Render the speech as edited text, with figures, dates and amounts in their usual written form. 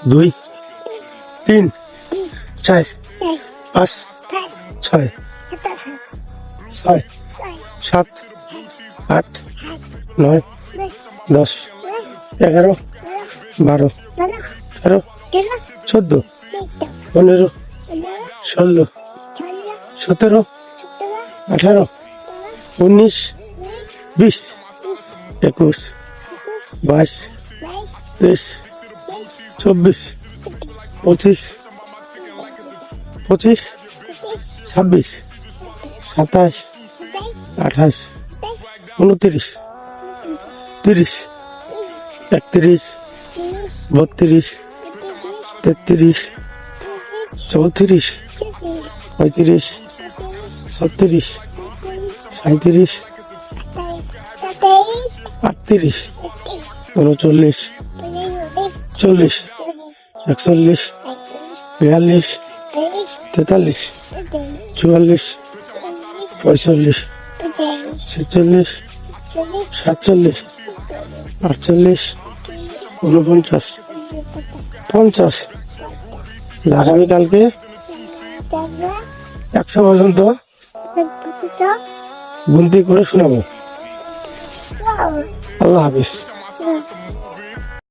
2 3 4 5 6 6 7 8 9 10 11 12 13 14 15 16 17 18 19 20 21 22 23 24 25 26 27 28 29 30 31 32 33 34 35 36 37 38 39 40 41 42 43 44 45 46 47 48 49 50 আগামীকালকে 100 পর্যন্ত গুনতি করে শোনাবো। আল্লাহ হাফিজ।